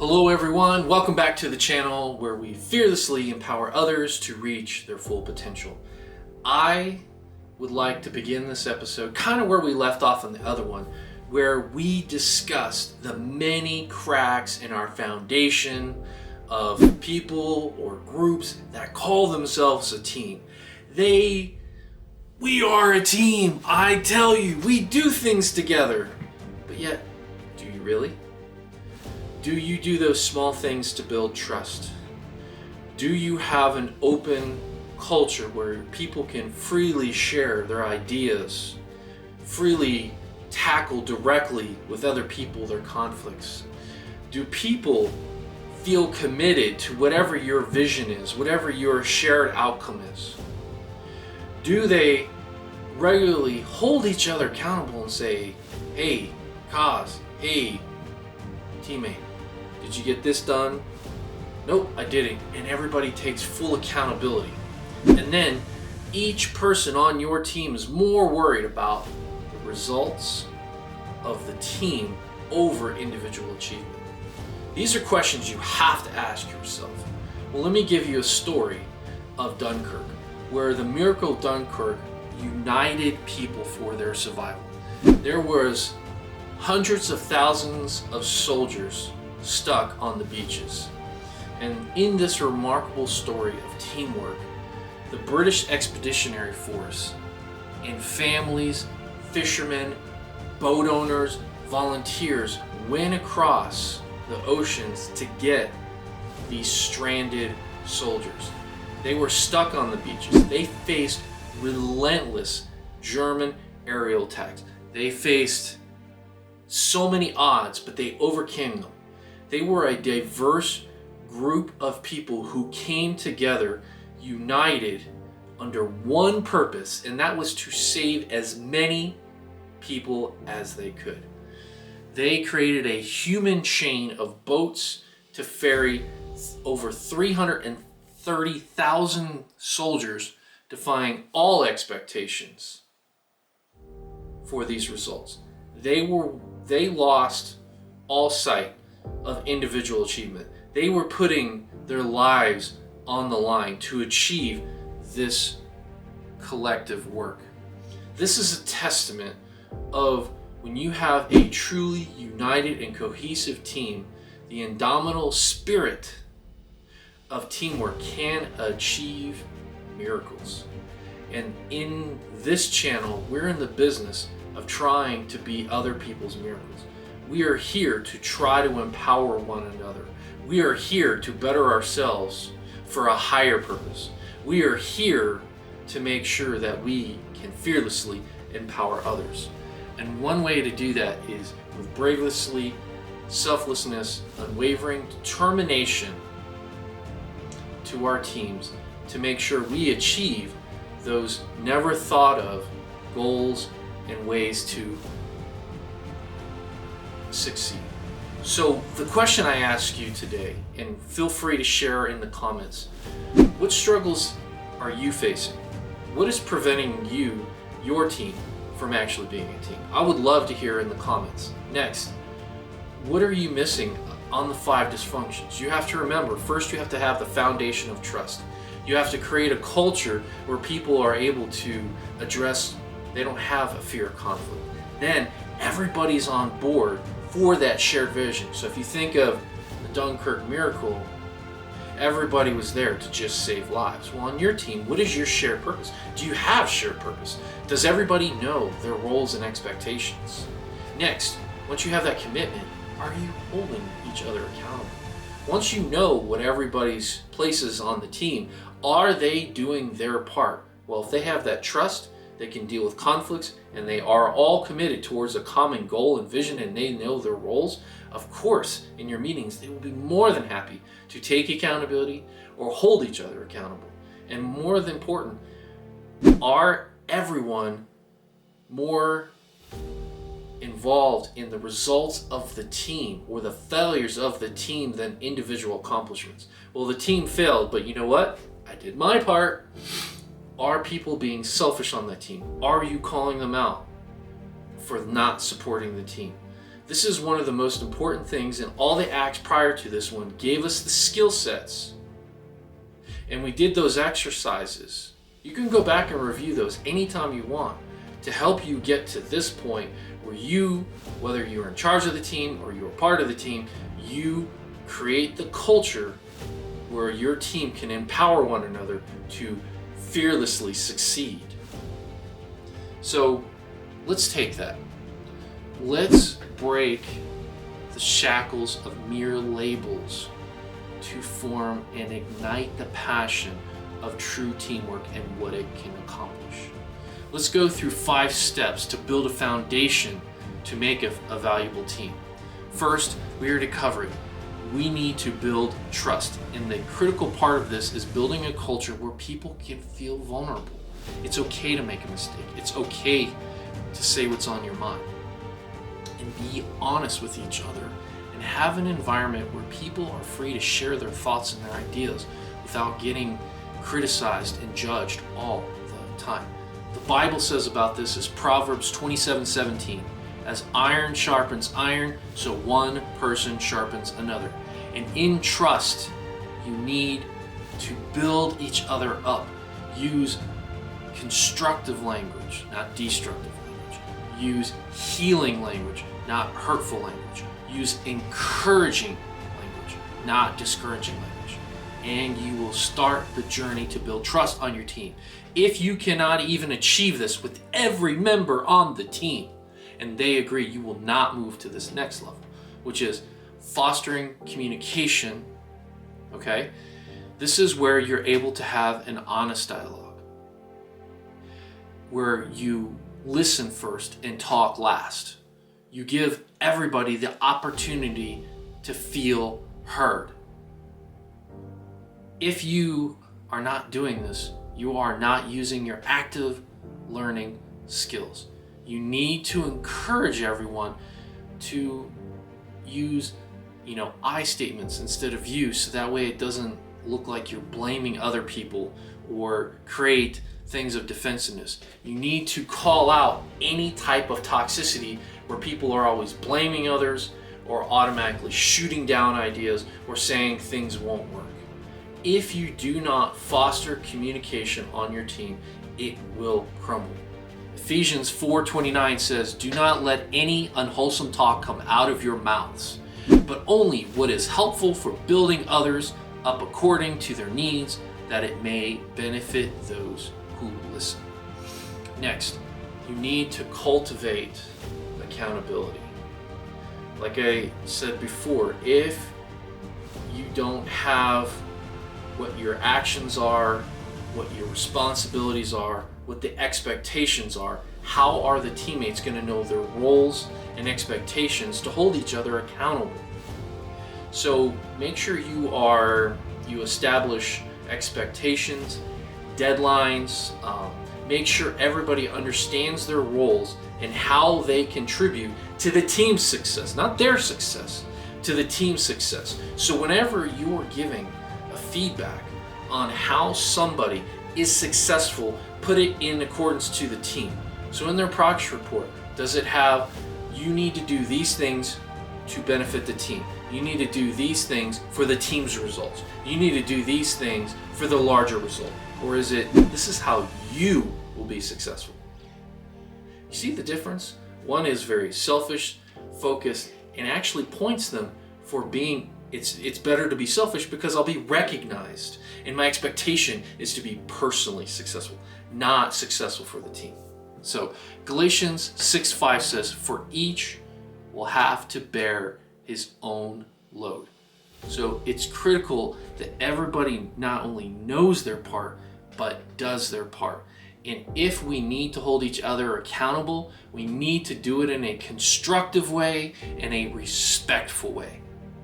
Hello everyone, welcome back to the channel where we fearlessly empower others to reach their full potential. I would like to begin this episode kind of where we left off on the other one, where we discussed the many cracks in our foundation of people or groups that call themselves a team. We are a team, I tell you, we do things together. But yet, do you really? Do you do those small things to build trust? Do you have an open culture where people can freely share their ideas, freely tackle directly with other people their conflicts? Do people feel committed to whatever your vision is, whatever your shared outcome is? Do they regularly hold each other accountable and say, hey, Kaz, hey, teammate, did you get this done? Nope, I didn't. And everybody takes full accountability. And then each person on your team is more worried about the results of the team over individual achievement. These are questions you have to ask yourself. Well, let me give you a story of Dunkirk, where the miracle of Dunkirk united people for their survival. There was hundreds of thousands of soldiers stuck on the beaches. And in this remarkable story of teamwork, the British Expeditionary Force and families, fishermen, boat owners, volunteers went across the oceans to get these stranded soldiers. They were stuck on the beaches. They faced relentless German aerial attacks. They faced so many odds, but they overcame them. They were a diverse group of people who came together, united under one purpose, and that was to save as many people as they could. They created a human chain of boats to ferry over 330,000 soldiers, defying all expectations for these results. They lost all sight of individual achievement. They were putting their lives on the line to achieve this collective work. This is a testament of when you have a truly united and cohesive team, the indomitable spirit of teamwork can achieve miracles. And in this channel, we're in the business of trying to be other people's miracles. We are here to try to empower one another. We are here to better ourselves for a higher purpose. We are here to make sure that we can fearlessly empower others. And one way to do that is with bravery, selflessness, unwavering determination to our teams to make sure we achieve those never thought of goals and ways to succeed. So the question I ask you today, and feel free to share in the comments, what struggles are you facing? What is preventing you, your team, from actually being a team? I would love to hear in the comments. Next, what are you missing on the 5 dysfunctions? You have to remember, first you have to have the foundation of trust. You have to create a culture where people are able to address, they don't have a fear of conflict. Then everybody's on board for that shared vision. So if you think of the Dunkirk miracle, everybody was there to just save lives. Well, on your team, what is your shared purpose? Do you have shared purpose? Does everybody know their roles and expectations? Next, once you have that commitment, are you holding each other accountable? Once you know what everybody's places on the team, are they doing their part? Well, if they have that trust, they can deal with conflicts, and they are all committed towards a common goal and vision, and they know their roles, of course, in your meetings, they will be more than happy to take accountability or hold each other accountable. And more than important, are everyone more involved in the results of the team or the failures of the team than individual accomplishments? Well, the team failed, but you know what? I did my part. Are people being selfish on that team? Are you calling them out for not supporting the team? This is one of the most important things, and all the acts prior to this one gave us the skill sets. And we did those exercises. You can go back and review those anytime you want to help you get to this point where you, whether you're in charge of the team or you're part of the team, you create the culture where your team can empower one another to fearlessly succeed. So let's take that. Let's break the shackles of mere labels to form and ignite the passion of true teamwork and what it can accomplish. Let's go through 5 steps to build a foundation to make a valuable team. First, we already covered, we need to build trust. And the critical part of this is building a culture where people can feel vulnerable. It's okay to make a mistake. It's okay to say what's on your mind. And be honest with each other and have an environment where people are free to share their thoughts and their ideas without getting criticized and judged all the time. The Bible says about this is Proverbs 27:17. As iron sharpens iron, so one person sharpens another. And in trust, you need to build each other up. Use constructive language, not destructive language. Use healing language, not hurtful language. Use encouraging language, not discouraging language. And you will start the journey to build trust on your team. If you cannot even achieve this with every member on the team, and they agree, you will not move to this next level, which is fostering communication, okay? This is where you're able to have an honest dialogue, where you listen first and talk last. You give everybody the opportunity to feel heard. If you are not doing this, you are not using your active learning skills. You need to encourage everyone to use, I statements instead of you, so that way it doesn't look like you're blaming other people or create things of defensiveness. You need to call out any type of toxicity where people are always blaming others or automatically shooting down ideas or saying things won't work. If you do not foster communication on your team, it will crumble. Ephesians 4:29 says, "Do not let any unwholesome talk come out of your mouths, but only what is helpful for building others up according to their needs, that it may benefit those who listen." Next, you need to cultivate accountability. Like I said before, if you don't have what your actions are, what your responsibilities are, what the expectations are, how are the teammates going to know their roles and expectations to hold each other accountable? So make sure you establish expectations, deadlines, make sure everybody understands their roles and how they contribute to the team's success, not their success, to the team's success. So whenever you're giving a feedback on how somebody is successful, put it in accordance to the team. So in their progress report, does it have, you need to do these things to benefit the team. You need to do these things for the team's results. You need to do these things for the larger result. Or is it, this is how you will be successful? You see the difference? One is very selfish, focused, and actually points them for being, it's better to be selfish because I'll be recognized. And my expectation is to be personally successful, not successful for the team. So Galatians 6:5 says, "For each will have to bear his own load." So it's critical that everybody not only knows their part, but does their part. And if we need to hold each other accountable, we need to do it in a constructive way and a respectful way.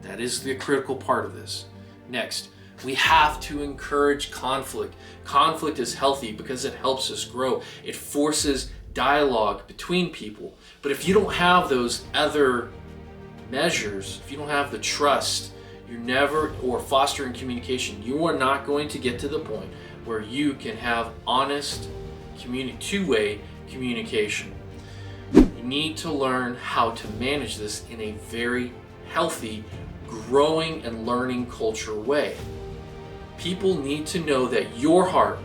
That is the critical part of this. Next, we have to encourage conflict. Conflict is healthy because it helps us grow. It forces dialogue between people. But if you don't have those other measures, if you don't have the trust, or fostering communication, you are not going to get to the point where you can have honest, two-way communication. You need to learn how to manage this in a very healthy, growing and learning culture way. People need to know that your heart,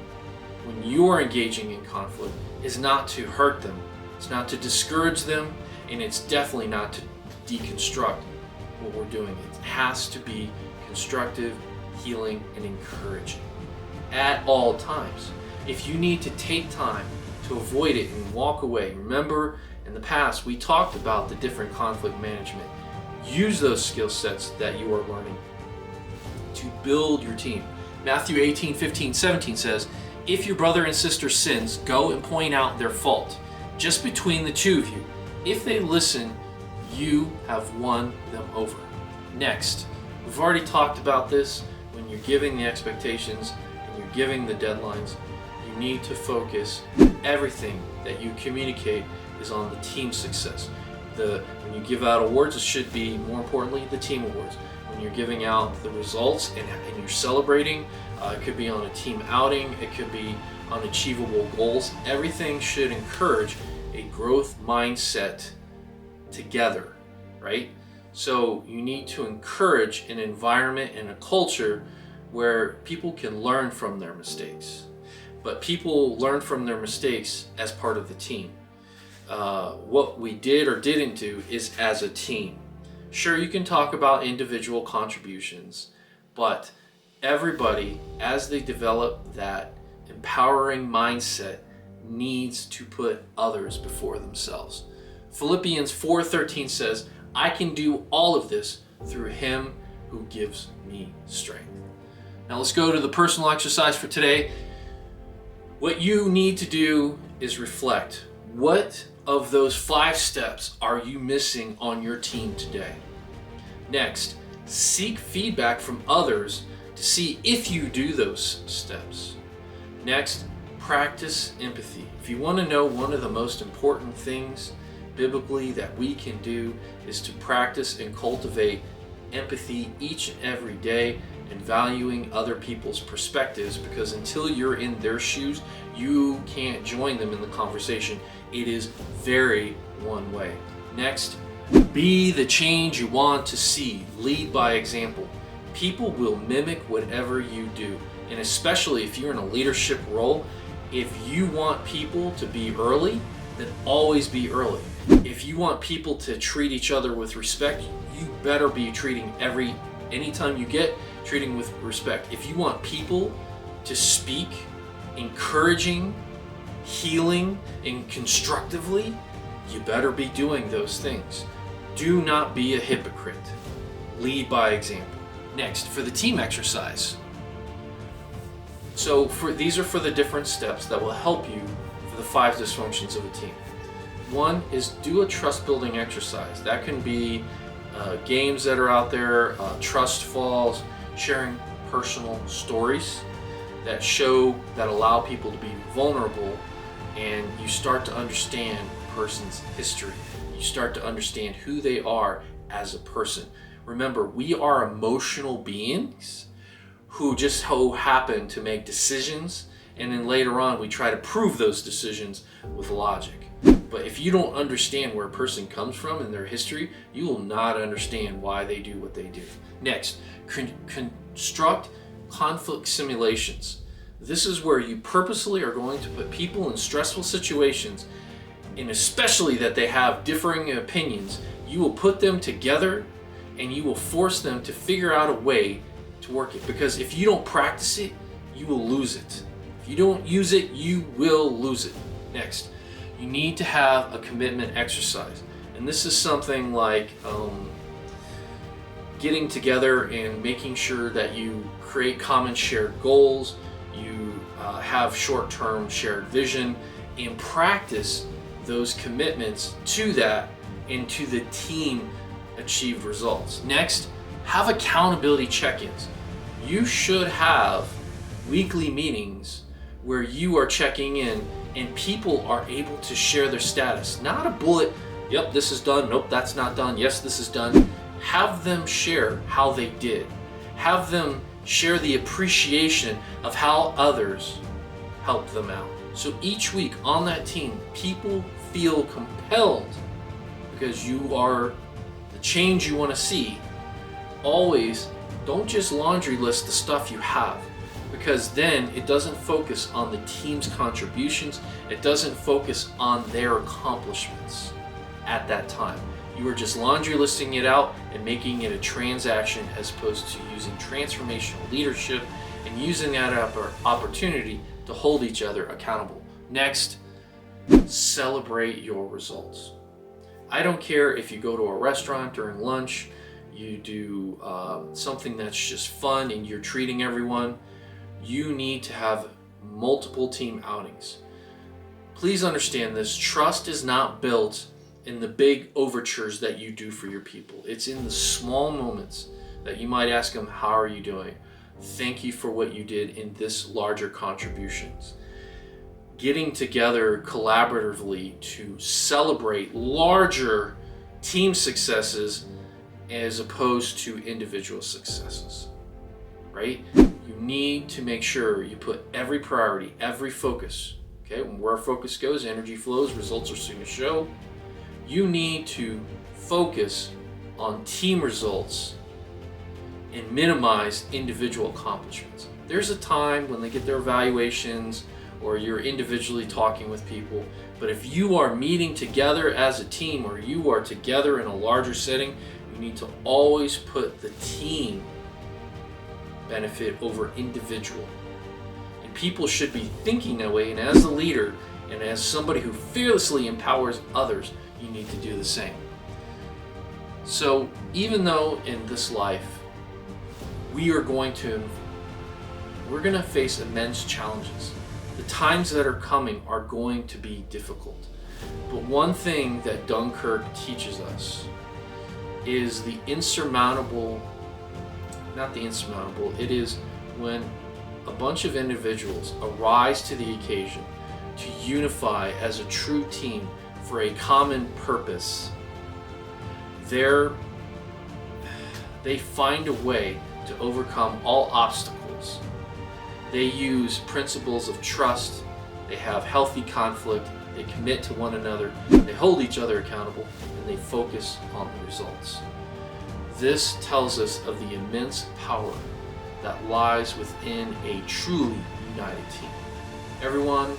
when you are engaging in conflict, is not to hurt them, it's not to discourage them, and it's definitely not to deconstruct what we're doing. It has to be constructive, healing, and encouraging at all times. If you need to take time to avoid it and walk away, remember in the past we talked about the different conflict management. Use those skill sets that you are learning to build your team. Matthew 18:15-17 says, "If your brother and sister sins, go and point out their fault, just between the two of you. If they listen, you have won them over." Next, we've already talked about this. When you're giving the expectations and you're giving the deadlines, you need to focus everything that you communicate is on the team success. When you give out awards, it should be, more importantly, the team awards. When you're giving out the results and you're celebrating, it could be on a team outing, it could be on achievable goals. Everything should encourage a growth mindset together, right? So you need to encourage an environment and a culture where people can learn from their mistakes. But people learn from their mistakes as part of the team. What we did or didn't do is as a team. Sure, you can talk about individual contributions, but everybody, as they develop that empowering mindset, needs to put others before themselves. Philippians 4:13 says, "I can do all of this through him who gives me strength." Now let's go to the personal exercise for today. What you need to do is reflect. What of those 5 steps are you missing on your team today? Next, seek feedback from others to see if you do those steps. Next, practice empathy. If you want to know one of the most important things biblically that we can do is to practice and cultivate empathy each and every day and valuing other people's perspectives, because until you're in their shoes, you can't join them in the conversation. It is very one way. Next, be the change you want to see. Lead by example. People will mimic whatever you do, and especially if you're in a leadership role, if you want people to be early, then always be early. If you want people to treat each other with respect, you better be treating anytime you get, treating with respect. If you want people to speak encouraging, healing, and constructively, you better be doing those things. Do not be a hypocrite. Lead by example. Next, for the team exercise. So these are for the different steps that will help you for the 5 dysfunctions of a team. One is do a trust building exercise. That can be games that are out there, trust falls, sharing personal stories that allow people to be vulnerable, and you start to understand a person's history. You start to understand who they are as a person. Remember, we are emotional beings who just so happen to make decisions, and then later on we try to prove those decisions with logic. But if you don't understand where a person comes from and their history, you will not understand why they do what they do. Next, construct conflict simulations. This is where you purposely are going to put people in stressful situations, and especially that they have differing opinions. You will put them together and you will force them to figure out a way to work it. Because if you don't practice it, you will lose it. If you don't use it, you will lose it. Next, you need to have a commitment exercise. And this is something like getting together and making sure that you create common shared goals, you have short-term shared vision, and practice those commitments to that and to the team achieved results. Next, have accountability check-ins. You should have weekly meetings where you are checking in and people are able to share their status. Not a bullet, yep, this is done, nope, that's not done, yes, this is done. Have them share how they did. Have them share the appreciation of how others helped them out. So each week on that team, people feel compelled because you are the change you want to see, always don't just laundry list the stuff you have, because then it doesn't focus on the team's contributions. It doesn't focus on their accomplishments at that time. You are just laundry listing it out and making it a transaction, as opposed to using transformational leadership and using that opportunity to hold each other accountable. Next, celebrate your results. I don't care if you go to a restaurant during lunch, you do something that's just fun and you're treating everyone. You need to have multiple team outings. Please understand this. Trust is not built in the big overtures that you do for your people. It's in the small moments that you might ask them, how are you doing? Thank you for what you did in this larger contributions. Getting together collaboratively to celebrate larger team successes as opposed to individual successes, right? You need to make sure you put every priority, every focus, okay? Where focus goes, energy flows, results are soon to show. You need to focus on team results and minimize individual accomplishments. There's a time when they get their evaluations or you're individually talking with people, but if you are meeting together as a team or you are together in a larger setting, you need to always put the team benefit over individual. And people should be thinking that way, and as a leader and as somebody who fearlessly empowers others, you need to do the same. So even though in this life we're going to face immense challenges, the times that are coming are going to be difficult. But one thing that Dunkirk teaches us is it is when a bunch of individuals arise to the occasion to unify as a true team for a common purpose, they find a way to overcome all obstacles. They use principles of trust, they have healthy conflict, they commit to one another, they hold each other accountable, and they focus on the results. This tells us of the immense power that lies within a truly united team. Everyone,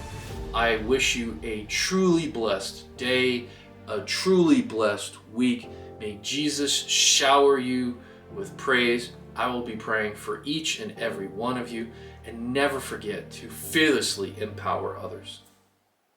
I wish you a truly blessed day, a truly blessed week. May Jesus shower you with praise. I will be praying for each and every one of you, and never forget to fearlessly empower others.